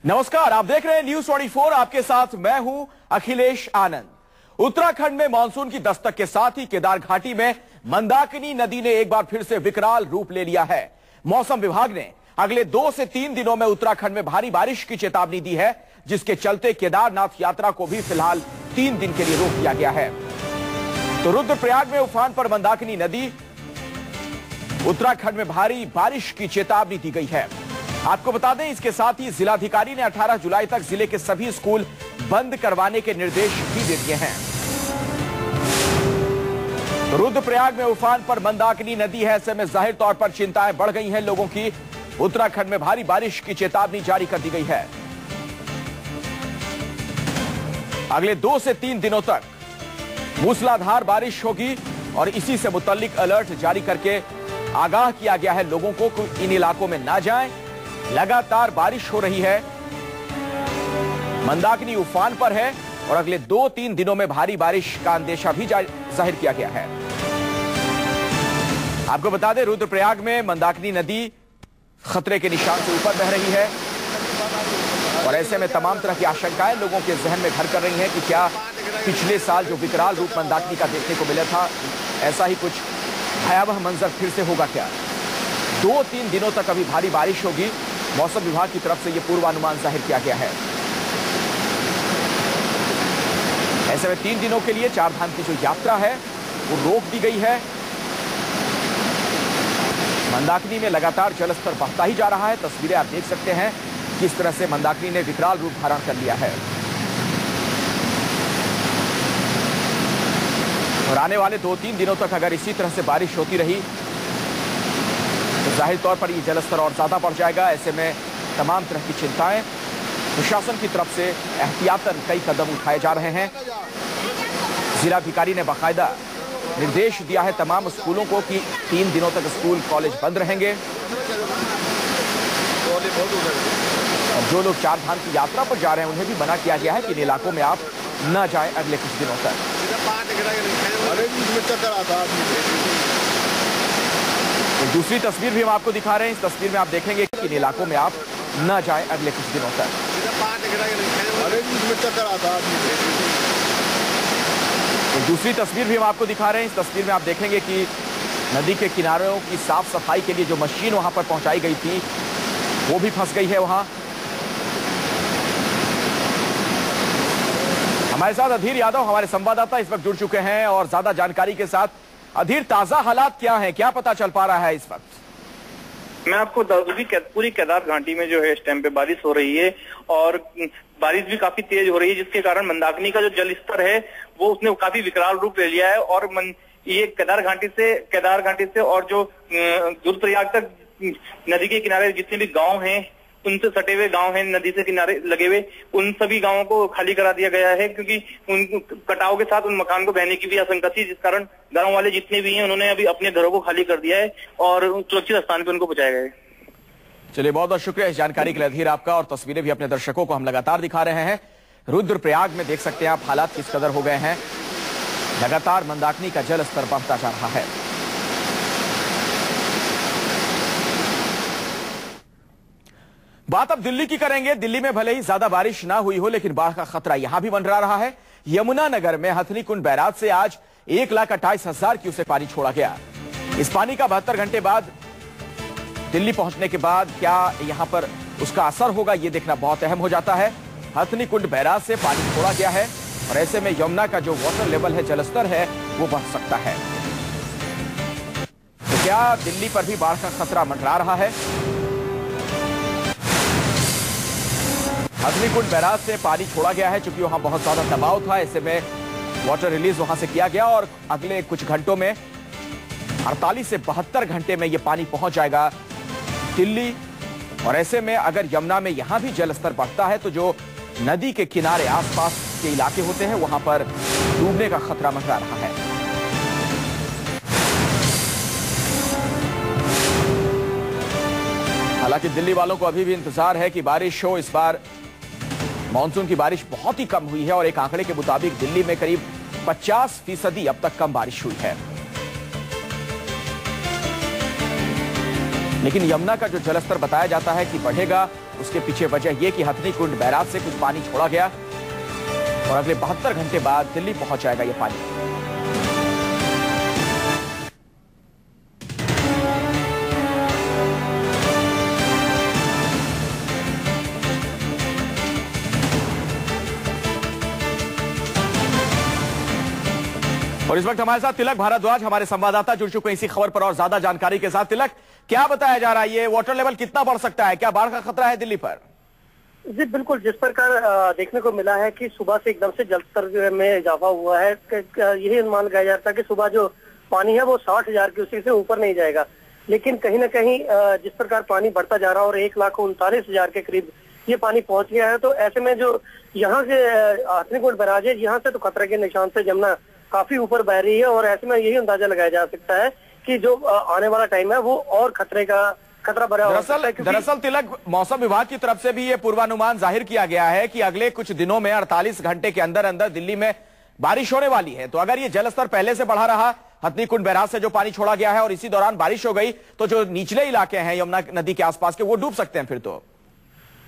नमस्कार, आप देख रहे हैं न्यूज 24। आपके साथ मैं हूं अखिलेश आनंद। उत्तराखंड में मानसून की दस्तक के साथ ही केदार घाटी में मंदाकिनी नदी ने एक बार फिर से विकराल रूप ले लिया है। मौसम विभाग ने अगले 2 से 3 दिनों में उत्तराखंड में भारी बारिश की चेतावनी दी है, जिसके चलते केदारनाथ यात्रा को भी फिलहाल 3 दिन के लिए रोक दिया गया है। तो रुद्रप्रयाग में उफान पर मंदाकिनी नदी, उत्तराखंड में भारी बारिश की चेतावनी दी गई है। आपको बता दें, इसके साथ ही जिलाधिकारी ने 18 जुलाई तक जिले के सभी स्कूल बंद करवाने के निर्देश भी दे दिए हैं। रुद्रप्रयाग में उफान पर मंदाकिनी नदी है, ऐसे में जाहिर तौर पर चिंताएं बढ़ गई हैं लोगों की। उत्तराखंड में भारी बारिश की चेतावनी जारी कर दी गई है। अगले 2 से 3 दिनों तक मूसलाधार बारिश होगी और इसी से मुतल्लिक अलर्ट जारी करके आगाह किया गया है लोगों को कि इन इलाकों में ना जाएं। लगातार बारिश हो रही है, मंदाकिनी उफान पर है और अगले 2-3 दिनों में भारी बारिश का अंदेशा भी जाहिर किया गया है। आपको बता दें, रुद्रप्रयाग में मंदाकिनी नदी खतरे के निशान से ऊपर बह रही है और ऐसे में तमाम तरह की आशंकाएं लोगों के जहन में घर कर रही हैं कि क्या पिछले साल जो विकराल रूप मंदाकिनी का देखने को मिला था, ऐसा ही कुछ भयावह मंजर फिर से होगा क्या। 2-3 दिनों तक अभी भारी बारिश होगी। मौसम विभाग की तरफ से यह पूर्वानुमान जाहिर किया गया है। ऐसे में 3 दिनों के लिए चारधाम की जो यात्रा है वो रोक दी गई है। मंदाकिनी में लगातार जलस्तर बढ़ता ही जा रहा है। तस्वीरें आप देख सकते हैं किस तरह से मंदाकिनी ने विकराल रूप धारण कर लिया है और आने वाले 2-3 दिनों तक अगर इसी तरह से बारिश होती रही तो जाहिर तौर पर यह जलस्तर और ज्यादा बढ़ जाएगा। ऐसे में तमाम तरह की चिंताएं प्रशासन की तरफ से एहतियातन कई कदम उठाए जा रहे हैं। जिलाधिकारी ने बाकायदा निर्देश दिया है तमाम स्कूलों को कि 3 दिनों तक स्कूल कॉलेज बंद रहेंगे और जो लोग चारधाम की यात्रा पर जा रहे हैं उन्हें भी मना किया गया है कि इन इलाकों में आप न जाएं अगले कुछ दिनों तक। तो दूसरी तस्वीर भी हम आपको दिखा रहे हैं। इस तस्वीर में आप देखेंगे कि इन इलाकों में आप न जाएं अगले कुछ दिनों तक। तो दूसरी तस्वीर भी हम आपको दिखा रहे हैं। इस तस्वीर में आप देखेंगे कि नदी के किनारों की साफ सफाई के लिए जो मशीन वहां पर पहुंचाई गई थी वो भी फंस गई है वहां। हमारे साथ अधीर यादव हमारे संवाददाता इस वक्त जुड़ चुके हैं और ज्यादा जानकारी के साथ। अधीर, ताजा हालात क्या हैं, क्या पता चल पा रहा है इस वक्त? मैं आपको पूरी केदार घाटी में जो है इस टाइम पे बारिश हो रही है और बारिश भी काफी तेज हो रही है, जिसके कारण मंदाकिनी का जो जल स्तर है वो उसने काफी विकराल रूप ले लिया है और ये केदार घाटी से और जो रुद्रप्रयाग तक नदी के किनारे जितने भी गांव हैं, उनसे सटे हुए गांव हैं नदी से किनारे लगे हुए, उन सभी गांवों को खाली करा दिया गया है क्योंकि उन कटाव के साथ उन मकान को बहने की भी आशंका थी, जिस कारण गांव वाले जितने भी हैं उन्होंने अभी अपने घरों को खाली कर दिया है और सुरक्षित स्थान पर उनको पहुंचाया गया है। चलिए, बहुत बहुत शुक्रिया इस जानकारी के लिए अधीर आपका। और तस्वीरें भी अपने दर्शकों को हम लगातार दिखा रहे हैं। रुद्रप्रयाग में देख सकते हैं आप हालात किस कदर हो गए हैं। लगातार मंदाकिनी का जल स्तर बढ़ता जा रहा है। बात अब दिल्ली की करेंगे। दिल्ली में भले ही ज्यादा बारिश ना हुई हो, लेकिन बाढ़ का खतरा यहां भी मंडरा रहा है। यमुनानगर में हथनीकुंड बैराज से आज 1,28,000 क्यूसेक पानी छोड़ा गया। इस पानी का 72 घंटे बाद दिल्ली पहुंचने के बाद क्या यहां पर उसका असर होगा, यह देखना बहुत अहम हो जाता है। हथनीकुंड बैराज से पानी छोड़ा गया है और ऐसे में यमुना का जो वाटर लेवल है, जलस्तर है, वो बढ़ सकता है। तो क्या दिल्ली पर भी बाढ़ का खतरा मंडरा रहा है? हथनीकुंड बैराज से पानी छोड़ा गया है क्योंकि वहां बहुत ज्यादा दबाव था। ऐसे में वाटर रिलीज वहां से किया गया और अगले कुछ घंटों में 48 से 72 घंटे में यह पानी पहुंच जाएगा दिल्ली। और ऐसे में अगर यमुना में यहां भी जलस्तर बढ़ता है तो जो नदी के किनारे आसपास के इलाके होते हैं वहां पर डूबने का खतरा मंडरा रहा है। हालांकि दिल्ली वालों को अभी भी इंतजार है कि बारिश हो। इस बार मानसून की बारिश बहुत ही कम हुई है और एक आंकड़े के मुताबिक दिल्ली में करीब 50% अब तक कम बारिश हुई है। लेकिन यमुना का जो जलस्तर बताया जाता है कि बढ़ेगा उसके पीछे वजह यह कि हथनी कुंड बैराज से कुछ पानी छोड़ा गया और अगले 72 घंटे बाद दिल्ली पहुंच जाएगा यह पानी। और इस वक्त हमारे साथ तिलक भारद्वाज हमारे संवाददाता जुड़ चुके हैं इसी खबर पर और ज्यादा जानकारी के साथ। तिलक, क्या बताया जा रहा है, ये वाटर लेवल कितना बढ़ सकता है, क्या बाढ़ का खतरा है दिल्ली पर? जी बिल्कुल, जिस प्रकार देखने को मिला है कि सुबह से एकदम से जलस्तर में इजाफा हुआ है, यही अनुमान लगाया जाता है कि सुबह जो पानी है वो 60,000 क्यूसेक से ऊपर नहीं जाएगा। लेकिन कहीं ना कहीं जिस प्रकार पानी बढ़ता जा रहा है और 1,39,000 के करीब ये पानी पहुंच गया है, तो ऐसे में जो यहाँ से हथनी कुंड बैराज है, यहाँ से तो खतरे के निशान से जमुना काफी ऊपर बह रही है और ऐसे में यही अंदाजा लगाया जा सकता है कि जो आने वाला टाइम है वो और खतरा भरा हो सकता है। दरअसल तिलक, मौसम विभाग की तरफ से भी ये पूर्वानुमान जाहिर किया गया है कि अगले कुछ दिनों में 48 घंटे के अंदर अंदर दिल्ली में बारिश होने वाली है। तो अगर ये जलस्तर पहले से बढ़ा रहा, हथनी कुंड बैराज से जो पानी छोड़ा गया है और इसी दौरान बारिश हो गई, तो जो निचले इलाके हैं यमुना नदी के आसपास के, वो डूब सकते हैं फिर तो।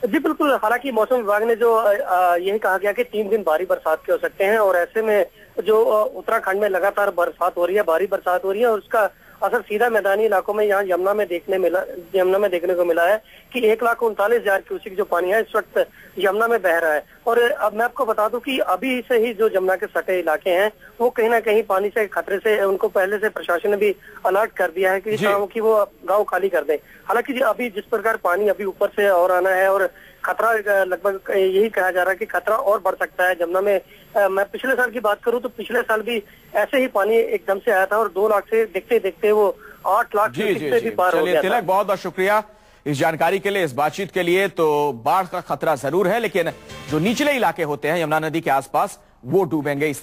जी बिल्कुल, हालांकि मौसम विभाग ने जो यही कहा गया कि 3 दिन भारी बरसात के हो सकते हैं और ऐसे में जो उत्तराखंड में लगातार बरसात हो रही है, भारी बरसात हो रही है और उसका असर सीधा मैदानी इलाकों में यहाँ यमुना में देखने को मिला है कि 1,39,000 क्यूसेक जो पानी है इस वक्त यमुना में बह रहा है। और अब मैं आपको बता दूं कि अभी से ही जो यमुना के सटे इलाके हैं वो कहीं ना कहीं पानी से खतरे से, उनको पहले से प्रशासन ने भी अलर्ट कर दिया है कि वो गाँव खाली कर दें। हालांकि अभी जिस प्रकार पानी अभी ऊपर से और आना है और खतरा लगभग यही कहा जा रहा है कि खतरा और बढ़ सकता है यमुना में। मैं पिछले साल की बात करूं तो पिछले साल भी ऐसे ही पानी एकदम से आया था और 2 लाख से देखते देखते वो 8 लाख से भी पार हो गया था। तिलक, बहुत बहुत शुक्रिया इस जानकारी के लिए, इस बातचीत के लिए। तो बाढ़ का खतरा जरूर है, लेकिन जो निचले इलाके होते हैं यमुना नदी के आसपास, वो डूबेंगे। इस